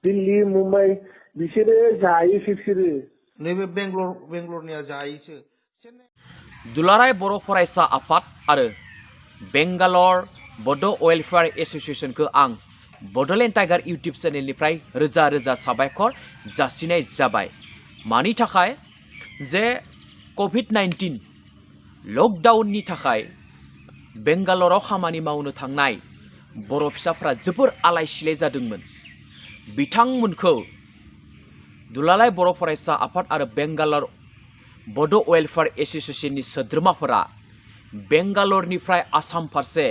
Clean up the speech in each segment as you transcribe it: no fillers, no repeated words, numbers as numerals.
दिल्ली मुम्बाइ बिसोरो जायो बिसोरो नैबे बेंगलरनिया जायोसो दुलाराय बर' फरायसा आफाद आरो बेंगालर बड' वेलफेयार एस'सिएशनखौ आं बड'लेण्ड टाइगार इउटुब चेनेलनिफ्राय रोजा रोजा साबायखर जासिनाय जाबाय। मानि थाखाय जे COVID-19 लकडाउननि थाखाय बेंगालराव खामानि मावनो थांनाय बर' फिसाफोरा जोबोर आलाय सिलाय जादोंमोन। बिथांमोनखौ दुलाराय बर' फरायसा आफाद आरो बेंगालर बड' वेलफेयार एस'सिएशननि सोद्रोमाफोरा बेंगालरनिफ्राय आसाम फारसे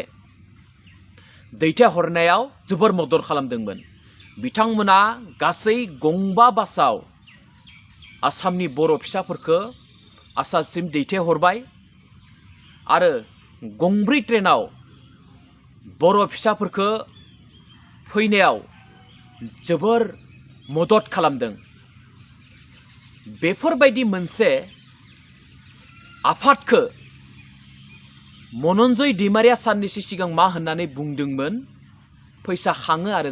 दैथायहरनायाव जोबोर मदद खालामदोंमोन। बिथांमोना गासै गंबा बासाव आसामनि बर' फिसाफोरखौ आसामसिम दैथायहरबाय आरो गंब्रै ट्रेनाव बर' फिसाफोरखौ फैनायाव जोबोर मदद खालामदों। बेफोरबायदि मोनसे आफादखौ मनन्जय दैमारिया साननैसो सिगां मा होननानै बुंदोंमोन, फैसा खाङो आरो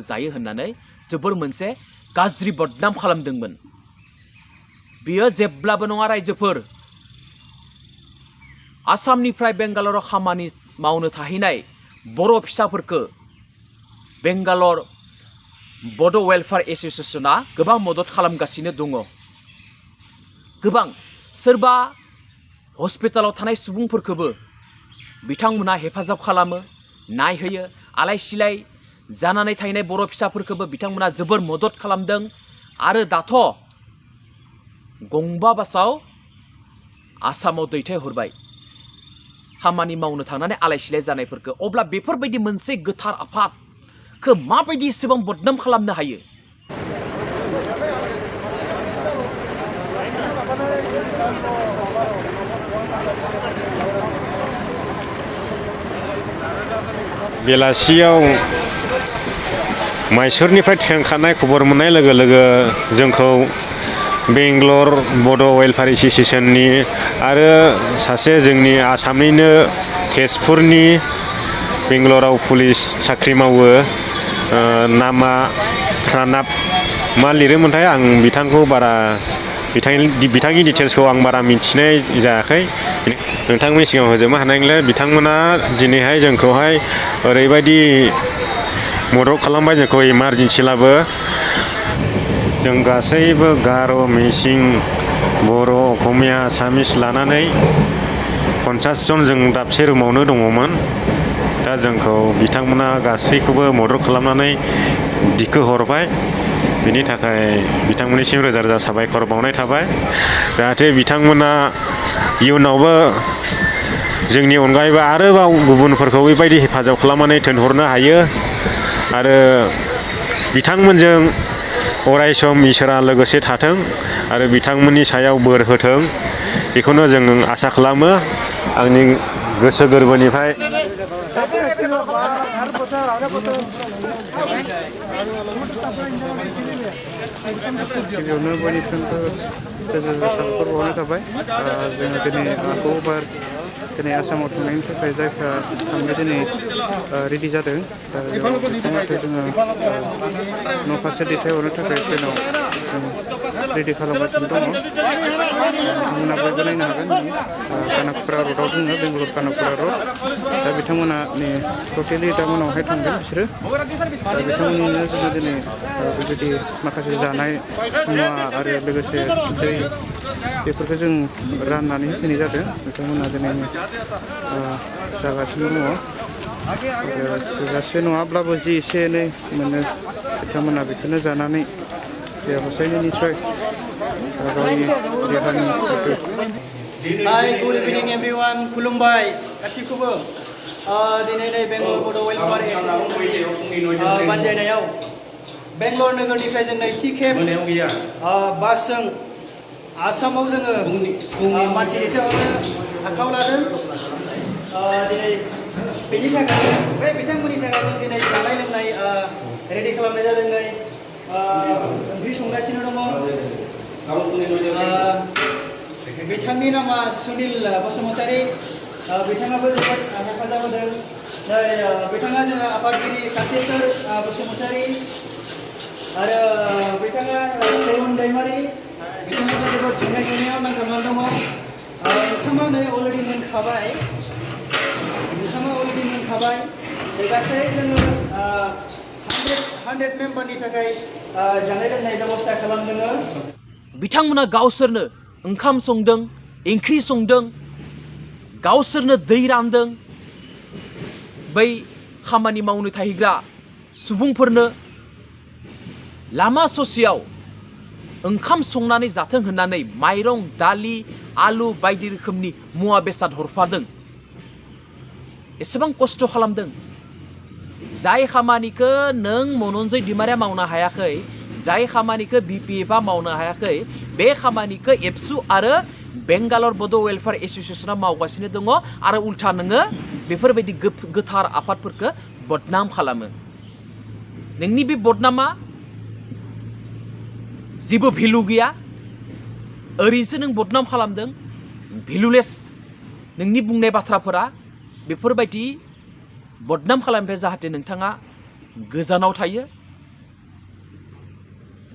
जायो होननानै जोबोर मोनसे गाज्रि बदनाम खालामदोंमोन। बियो जेब्लाबो नङा रायजोफोर, आसामनिफ्राय बेंगालराव खामानि मावनो थाहैनाय बर' फिसाफोरखौ बेंगालर बड' वेलफेयार एस'सिएशना गोबां मदद खालामगासिनो दङ। गोबां सोरबा हस्पिटालाव थानाय सुबुंफोरखौबो बिथांमोना हेफाजाब खालामो, नायहोयो। आलाय सिलाय जानानै थाहैनाय बर' फिसाफोरखौबो बिथांमोना जोबोर मदद खालामदों। आरो दाथ' गंबा बासाव आसामाव दैथायहरबाय खामानि मावनो थांनानै आलाय सिलाय जानायफोरखौ। अब्ला बेफोरबायदि मोनसे गोथार आफादखौ माबायदि एसेबां बदनाम खालामनो हायो? बेलासियाव माइसुरनिफ्राय ट्रेन खारनाय खबर मोननाय लोगो लोगो जोंखौ बेंगलर बड' वेलफेयार एस'सिएशननि आरो सासे जोंनि आसामनिनो तेजपुरनि बेंगलराव पुलिस साख्रि मावो, नामा प्रानाब मा लिरोमोनथाय, आं बिथांखौ बारा बिथांनि डिटेल्सखौ आं बारा मिथिनाय जायाखै। नोंथांमोननि सिगाङाव होजोबनो हानाय नंला। बिथांमोना दिनैहाय जोंखौहाय ओरैबायदि मदद खालामबाय, जोंखौ इमारजेन्सिलाबो जों गासैबो गार', मिसिं, बर', असमिया, आसामिस लानानै 50 जन जों दाबसे रुमावनो दङमोन। दा जोंखौ बिथांमोना गासैखौबो मदद खालामनानै दिखोहरबाय। बिनि थाखाय बिथांमोननिसिम रोजा रोजा साबायखर बावनाय थाबाय। जाहाथे बिथांमोना इयुनावबो जोंनि अनगायैबो आरोबाव गुबुनफोरखौ बेबायदि हेफाजाब खालामनानै थिनहरनो हायो आरो बिथांमोनजों अरायसम इसोरा लोगोसे थाथों आरो बिथांमोननि सायाव बोर होथों, बेखौनो जों आसा खालामो आंनि गोसो गोरबोनिफ्राय। गिबियावनो बयनिख्रुइबो रोजा रोजा साबायखर बावनाय थाबाय। जोङो दिनै आगोबार दिनै आसामाव थांनायनि थाखाय जायफ्रा थांनो दिनै रेडि जादों, दा बिथांमोनखौ जोङो न' फारसे दैथायहरनो थाखाय ट्रेनाव जों रेडि खालामगासिनो दङ। बिथांमोना बयबो नायनो हागोन। कानाकपुरा रडआव दङ, बेंगलर कानाकपुरा रड। दा बिथांमोना नै टटेलि दा मोनावहाय थांगोन बिसोरो। दा बिथांमोननिनो जोङो दिनै बेबायदि माखासे जानाय मुवा आरो लोगोसे दै बेफोरखौ जों राननानै होफैनाय जादों। बिथांमोना दिनै जागासिनो दङ आरो थोजासे नङाब्लाबो जि एसे एनै मोनो बिथांमोना बेखौनो जानानै बे हसायनि निसय गावनि देहानि थाखाय। हाय, गुड इभिनिं एभरिवान, खुलुमबाय गासिखौबो। दिनै नै बेंगलर बड' वेलफेयार एस'सिएशननि बानजायनायाव बेंगलर नोगोरनिफ्राय जों नैथि खेब बासजों आसामाव जोङो मानसि दैथायहरनो आखायाव लादों। दिनै बेनि थाखाय बे बिथांमोननि थाखाय जों दिनै जानाय लोंनाय रेडि खालामनाय जादों। नै ओंख्रि संगासिनो दङ। बिथांनि नामा सुनिल बसुमतारी, बिथाङाबो जोबोद हेफाजाब होदों। नै बिथाङा जोङो आफादगिरि कान्तेश्वर बसुमतारी, आरो बिथाङा दैमन दैमारि बिथाङाबो जोबोद संनाय खावनायाव नांथाबनानै दङ नोंथाङा नै अलरेडि मोनखाबाय गासै जोङो 100 मेम्बारनि थाखाय जानाय लोंनाय बेबस्था खालामदों बिथांमोना गावसोरनो ओंखाम संदों ओंख्रि संदों गावसोरनो दै रानदों बै खामानि मावनो थाहैग्रा सुबुंफोरनो लामा ससेयाव ओंखाम संनानै जाथों होननानै माइरं दालि आलु बायदि रोखोमनि मुवा बेसाद हरफादों एसेबां खस्थ' खालामदों जाय खामानिखौ नों मनन्जय दैमारिया मावनो हायाखै जाय खामानिखौ BPFA मावनो हायाखै बे खामानिखौ ABSU आरो बेंगालर बड' वेलफेयार एस'सियेसना मावगासिनो दङ आरो उल्था नोङो बेफोरबायदि गोथार आफादफोरखौ बदनाम खालामो नोंनि बे बदनामा जेबो भेलु गैया ओरैनोसो नों बदनाम खालामदों भेलुलेस नोंनि बुंनाय बाथ्राफोरा बेफोरबायदि बदनाम खालामनिफ्राय जाहाथे नोंथाङा गोजानाव थायो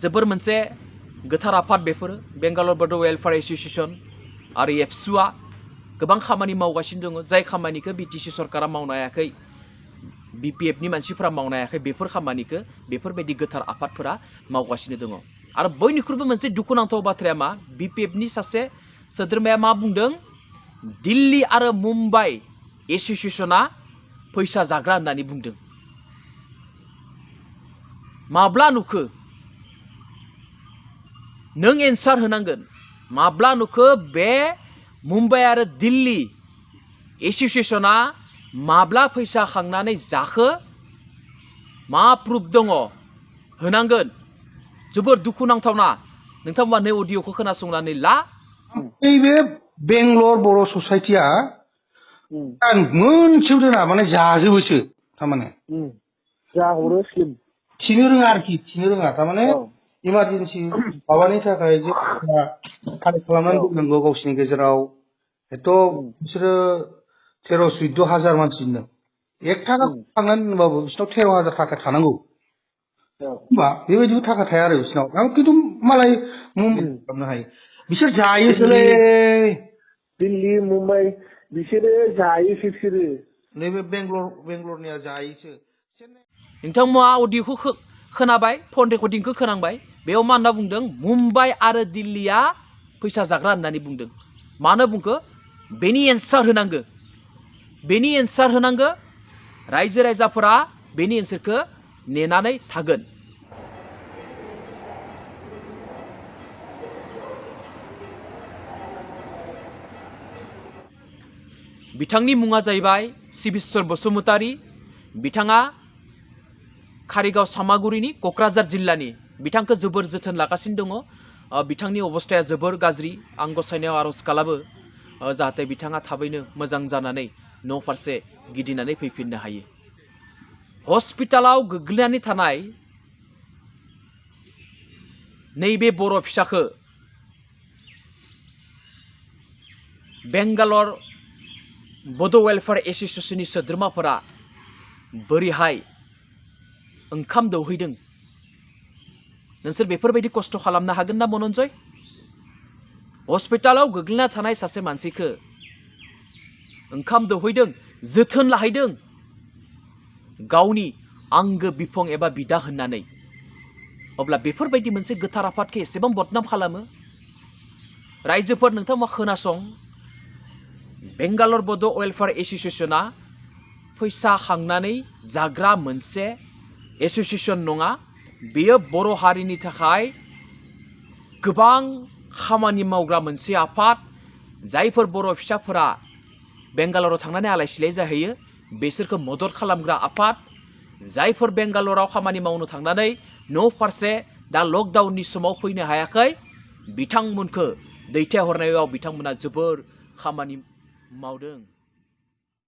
जोबोर मोनसे गोथार आफाद बेफोरो बेंगालर बड' वेलफेयार एस'सियेसन आरो ABSUआ गोबां खामानि मावगासिनो दङ जाय खामानिखौ BTC सरकारा मावनो हायाखै BPFनि मानसिफोरा मावनो हायाखै बेफोर खामानिखौ बेफोरबायदि गोथार आफादफोरा मावगासिनो दङ आरो बयनिख्रुइबो मोनसे दुखुनांथाव बाथ्राया मा BPFनि सासे सोद्रोमाया मा बुंदों दिल्ली आरो मुम्बाइ एस'सियेसना फैसा जाग्रा होननानै बुंदों माब्ला नुखो नों एन्सार होनांगोन माब्ला नुखो बे मुम्बाइ आरो दिल्ली एस'सियेसना माब्ला फैसा खांनानै जाखो मा प्रुफ दङ होनांगोन जोबोर दुखुनांथावना नोंथांमोना नै अडिअखौ खोनासंनानै ला नैबे बेंगलर बर' ससाइटिया आं मोनसेबो दोना माने जाजोबोसो थारमाने जाहरो स्लिम थिनो रोङा आरोखि थिनो रोङा थारमाने इमारजेन्सि माबानि थाखाय जे कालेक्ट खालामनानै दोननांगौ गावसिनि गेजेराव एथ' बिसोरो 13-14 हाजार मानसिनो 1 थाखा खांनानै दोनबाबो बिसोरनाव 13,000 थाखा थानांगौ होमबा बेबायदिबो थाखा थाया आरो बिसोरनाव खिन्थु मालाय मुम्बाइ खालामनो हायो बिसोर जायोसोलै दिल्ली मुम्बाइ बिसोरो जायो बिसोरो नैबे बेंगलरनिया जायोसो नोंथांमोना अडिअखौ खोनाबाय फन रेकर्डिंखौ खोनांबाय बेयाव मा होनना बुंदों मुम्बाइ आरो दिल्लीया फैसा जाग्रा होननानै बुंदों मानो बुंखो बेनि एन्सार होनांगो रायजो राजाफोरा बेनि एन्सारखौ नेनानै थागोन बिथांनि मुङा जाहैबाय सिबिस्वर बसुमतारी बिथाङा कारिगाव सामागुरिनि क'क्राझार जिल्लानि बिथांखौ जोबोर जोथोन लागासिनो दङ बिथांनि अबस्थाया जोबोर गाज्रि आं गसायनायाव आर'ज खालामो जाहाथे बिथाङा थाबैनो मोजां जानानै न' फारसे गिदिंनानै फैफिननो हायो हस्पिटालाव गोग्लैनानै थानाय नैबे बर' फिसाखौ बेंगालर बड' वेलफेयार एस'सियेसननि सोद्रोमाफोरा बोरैहाय ओंखाम दौहैदों नोंसोर बेफोरबायदि खस्थ' खालामनो हागोन ना मनन्जय हस्पिटालाव गोग्लैना थानाय सासे मानसिखौ ओंखाम दौहैदों जोथोन लाहैदों गावनि आंगो बिफं एबा बिदा होननानै अब्ला बेफोरबायदि मोनसे गोथार आफादखौ एसेबां बदनाम खालामो रायजोफोर नोंथांमोना खोनासं बेंगालर बड' वेलफेयार एस'सियेसना फैसा खांनानै जाग्रा मोनसे एस'सियेसन नङा बेयो बर' हारिनि थाखाय गोबां खामानि मावग्रा मोनसे आफाद जायफोर बर' फिसाफोरा बेंगालराव थांनानै आलाय सिलाय जाहैयो बिसोरखौ मदद खालामग्रा आफाद जायफोर बेंगालराव खामानि मावनो थांनानै न' फारसे दा लकडाउननि समाव फैनो हायाखै बिथांमोनखौ दैथायहरनायाव बिथांमोना जोबोर खामानि मावदों